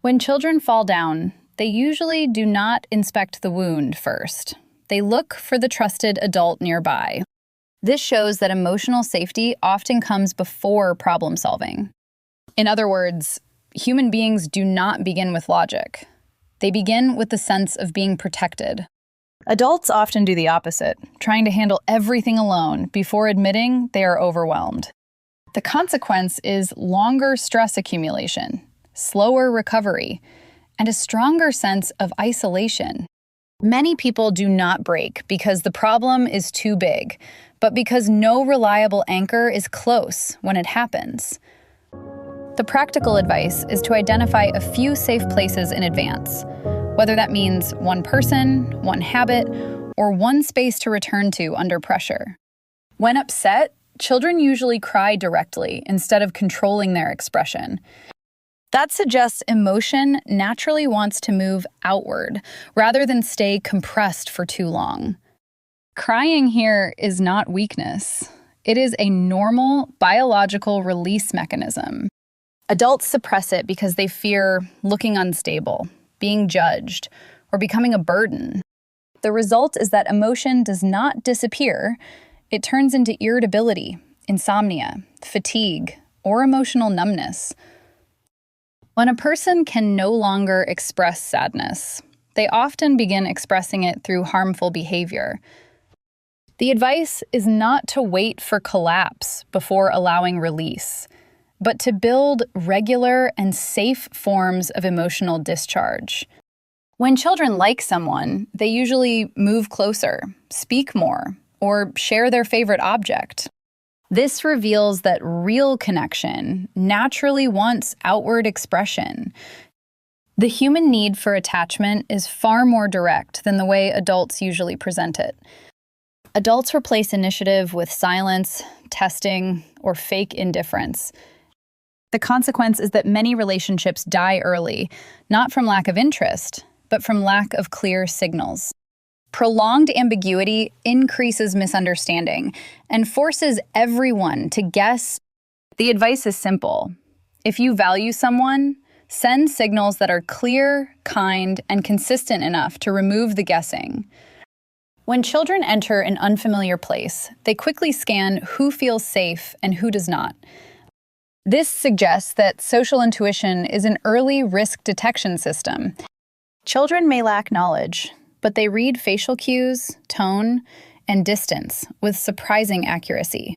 When children fall down, they usually do not inspect the wound first. They look for the trusted adult nearby. This shows that emotional safety often comes before problem solving. In other words, human beings do not begin with logic. They begin with the sense of being protected. Adults often do the opposite, trying to handle everything alone before admitting they are overwhelmed. The consequence is longer stress accumulation, slower recovery, and a stronger sense of isolation. Many people do not break because the problem is too big, but because no reliable anchor is close when it happens. The practical advice is to identify a few safe places in advance, whether that means one person, one habit, or one space to return to under pressure. When upset, children usually cry directly instead of controlling their expression. That suggests emotion naturally wants to move outward rather than stay compressed for too long. Crying here is not weakness. It is a normal biological release mechanism. Adults suppress it because they fear looking unstable, being judged, or becoming a burden. The result is that emotion does not disappear. It turns into irritability, insomnia, fatigue, or emotional numbness. When a person can no longer express sadness, they often begin expressing it through harmful behavior. The advice is not to wait for collapse before allowing release, but to build regular and safe forms of emotional discharge. When children like someone, they usually move closer, speak more, or share their favorite object. This reveals that real connection naturally wants outward expression. The human need for attachment is far more direct than the way adults usually present it. Adults replace initiative with silence, testing, or fake indifference. The consequence is that many relationships die early, not from lack of interest, but from lack of clear signals. Prolonged ambiguity increases misunderstanding and forces everyone to guess. The advice is simple. If you value someone, send signals that are clear, kind, and consistent enough to remove the guessing. When children enter an unfamiliar place, they quickly scan who feels safe and who does not. This suggests that social intuition is an early risk detection system. Children may lack knowledge, but they read facial cues, tone, and distance with surprising accuracy.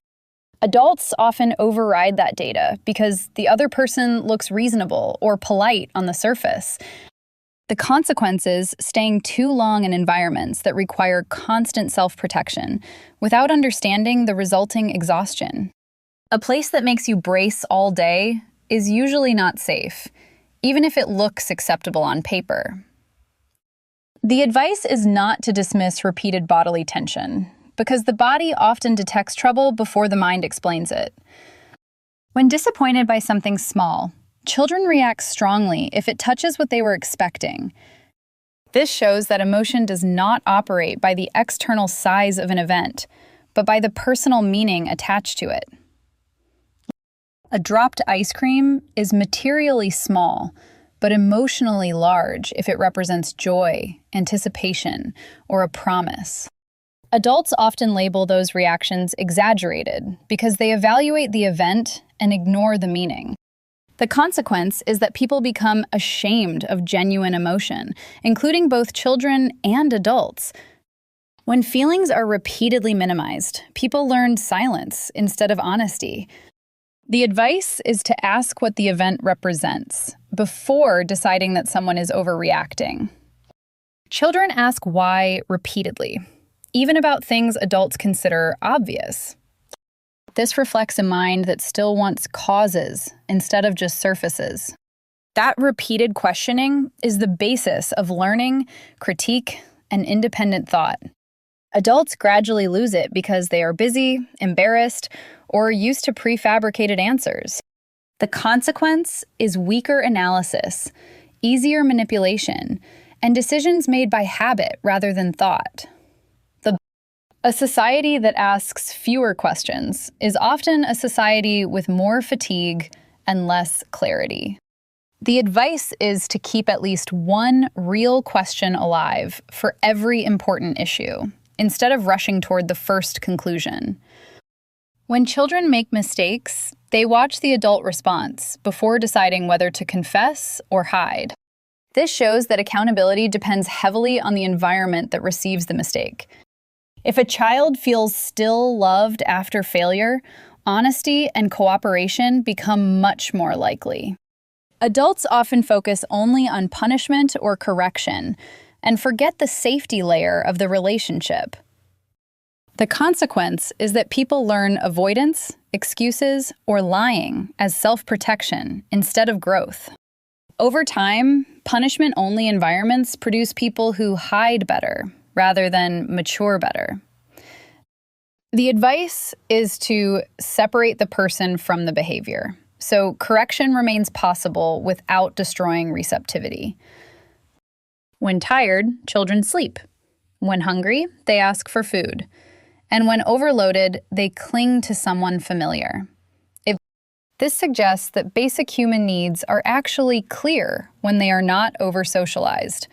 Adults often override that data because the other person looks reasonable or polite on the surface. The consequence is staying too long in environments that require constant self-protection without understanding the resulting exhaustion. A place that makes you brace all day is usually not safe, even if it looks acceptable on paper. The advice is not to dismiss repeated bodily tension, because the body often detects trouble before the mind explains it. When disappointed by something small, children react strongly if it touches what they were expecting. This shows that emotion does not operate by the external size of an event, but by the personal meaning attached to it. A dropped ice cream is materially small, but emotionally large if it represents joy, anticipation, or a promise. Adults often label those reactions exaggerated because they evaluate the event and ignore the meaning. The consequence is that people become ashamed of genuine emotion, including both children and adults. When feelings are repeatedly minimized, people learn silence instead of honesty. The advice is to ask what the event represents before deciding that someone is overreacting. Children ask why repeatedly, even about things adults consider obvious. This reflects a mind that still wants causes instead of just surfaces. That repeated questioning is the basis of learning, critique, and independent thought. Adults gradually lose it because they are busy, embarrassed, or used to prefabricated answers. The consequence is weaker analysis, easier manipulation, and decisions made by habit rather than thought. A society that asks fewer questions is often a society with more fatigue and less clarity. The advice is to keep at least one real question alive for every important issue, instead of rushing toward the first conclusion. When children make mistakes, they watch the adult response before deciding whether to confess or hide. This shows that accountability depends heavily on the environment that receives the mistake. If a child feels still loved after failure, honesty and cooperation become much more likely. Adults often focus only on punishment or correction and forget the safety layer of the relationship. The consequence is that people learn avoidance, excuses, or lying as self-protection instead of growth. Over time, punishment-only environments produce people who hide better rather than mature better. The advice is to separate the person from the behavior, so correction remains possible without destroying receptivity. When tired, children sleep. When hungry, they ask for food. And when overloaded, they cling to someone familiar. This suggests that basic human needs are actually clear when they are not over-socialized.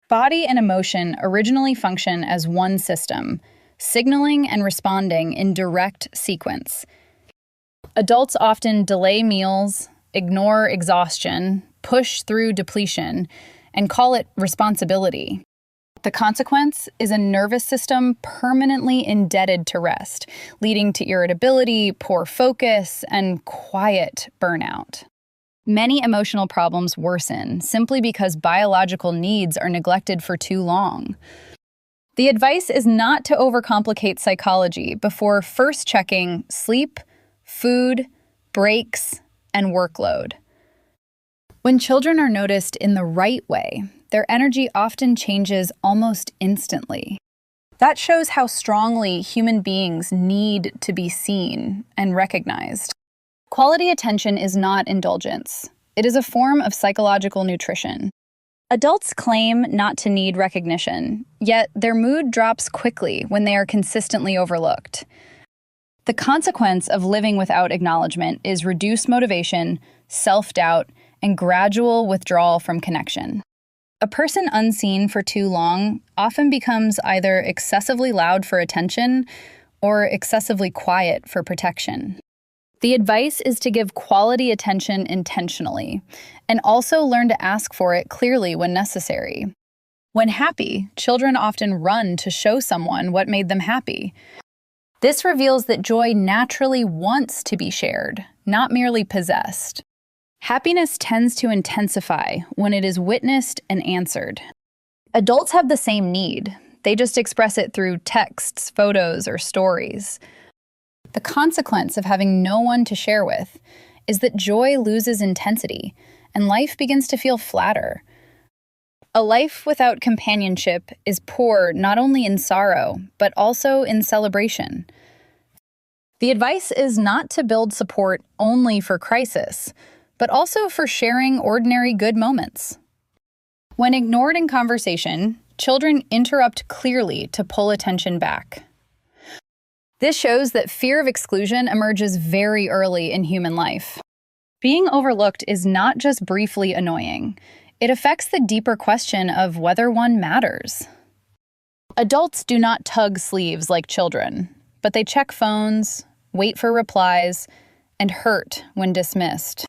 Body and emotion originally function as one system, signaling and responding in direct sequence. Adults often delay meals, ignore exhaustion, push through depletion, and call it responsibility. The consequence is a nervous system permanently indebted to rest, leading to irritability, poor focus, and quiet burnout. Many emotional problems worsen simply because biological needs are neglected for too long. The advice is not to overcomplicate psychology before first checking sleep, food, breaks, and workload. When children are noticed in the right way, their energy often changes almost instantly. That shows how strongly human beings need to be seen and recognized. Quality attention is not indulgence. It is a form of psychological nutrition. Adults claim not to need recognition, yet their mood drops quickly when they are consistently overlooked. The consequence of living without acknowledgement is reduced motivation, self-doubt, and gradual withdrawal from connection. A person unseen for too long often becomes either excessively loud for attention or excessively quiet for protection. The advice is to give quality attention intentionally, and also learn to ask for it clearly when necessary. When happy, children often run to show someone what made them happy. This reveals that joy naturally wants to be shared, not merely possessed. Happiness tends to intensify when it is witnessed and answered. Adults have the same need. They just express it through texts, photos, or stories. The consequence of having no one to share with is that joy loses intensity, and life begins to feel flatter. A life without companionship is poor not only in sorrow, but also in celebration. The advice is not to build support only for crisis, but also for sharing ordinary good moments. When ignored in conversation, children interrupt clearly to pull attention back. This shows that fear of exclusion emerges very early in human life. Being overlooked is not just briefly annoying. It affects the deeper question of whether one matters. Adults do not tug sleeves like children, but they check phones, wait for replies, and hurt when dismissed.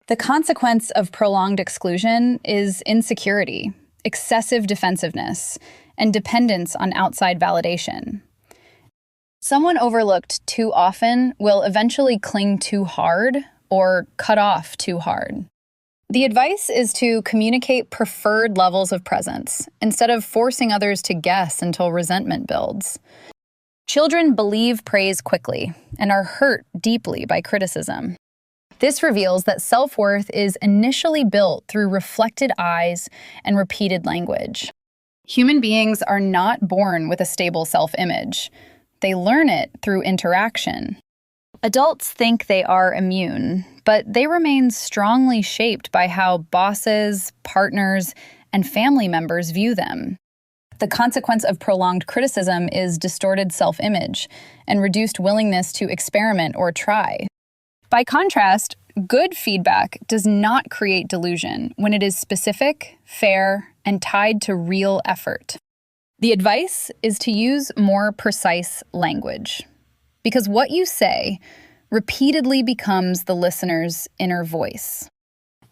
The consequence of prolonged exclusion is insecurity, excessive defensiveness, and dependence on outside validation. Someone overlooked too often will eventually cling too hard or cut off too hard. The advice is to communicate preferred levels of presence instead of forcing others to guess until resentment builds. Children believe praise quickly and are hurt deeply by criticism. This reveals that self-worth is initially built through reflected eyes and repeated language. Human beings are not born with a stable self-image. They learn it through interaction. Adults think they are immune, but they remain strongly shaped by how bosses, partners, and family members view them. The consequence of prolonged criticism is distorted self-image and reduced willingness to experiment or try. By contrast, Good feedback does not create delusion when it is specific, fair, and tied to real effort. The advice is to use more precise language, because what you say repeatedly becomes the listener's inner voice.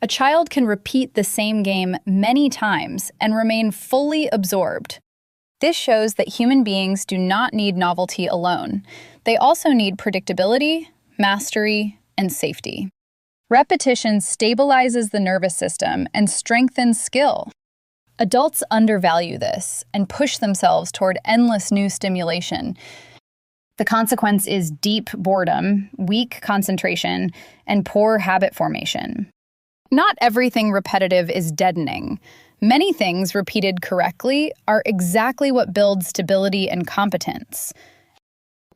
A child can repeat the same game many times and remain fully absorbed. This shows that human beings do not need novelty alone. They also need predictability, mastery, and safety. Repetition stabilizes the nervous system and strengthens skill. Adults undervalue this and push themselves toward endless new stimulation. The consequence is deep boredom, weak concentration, and poor habit formation. Not everything repetitive is deadening. Many things repeated correctly are exactly what builds stability and competence.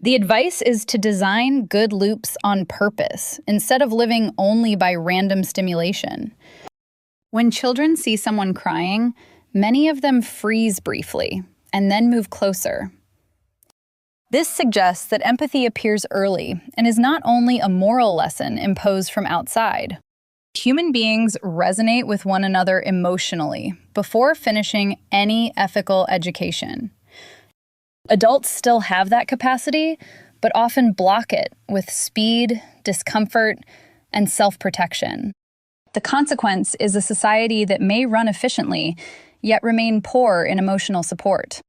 The advice is to design good loops on purpose instead of living only by random stimulation. When children see someone crying, many of them freeze briefly and then move closer. This suggests that empathy appears early and is not only a moral lesson imposed from outside. Human beings resonate with one another emotionally before finishing any ethical education. Adults still have that capacity, but often block it with speed, discomfort, and self-protection. The consequence is a society that may run efficiently, yet remain poor in emotional support.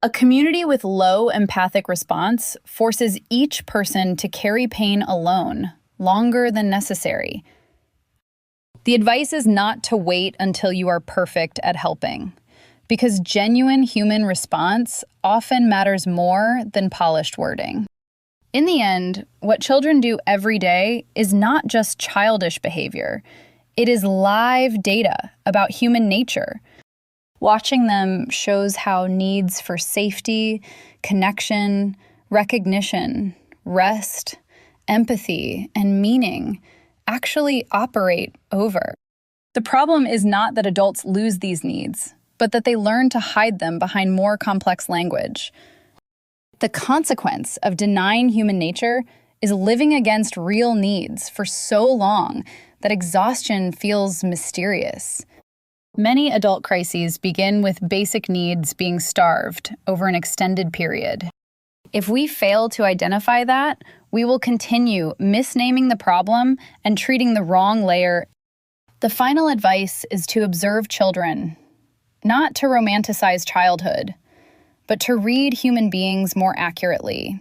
A community with low empathic response forces each person to carry pain alone, longer than necessary. The advice is not to wait until you are perfect at helping, because genuine human response often matters more than polished wording. In the end, what children do every day is not just childish behavior. It is live data about human nature. Watching them shows how needs for safety, connection, recognition, rest, empathy, and meaning actually operate over. The problem is not that adults lose these needs, but that they learn to hide them behind more complex language. The consequence of denying human nature is living against real needs for so long that exhaustion feels mysterious. Many adult crises begin with basic needs being starved over an extended period. If we fail to identify that, we will continue misnaming the problem and treating the wrong layer. The final advice is to observe children, not to romanticize childhood, but to read human beings more accurately.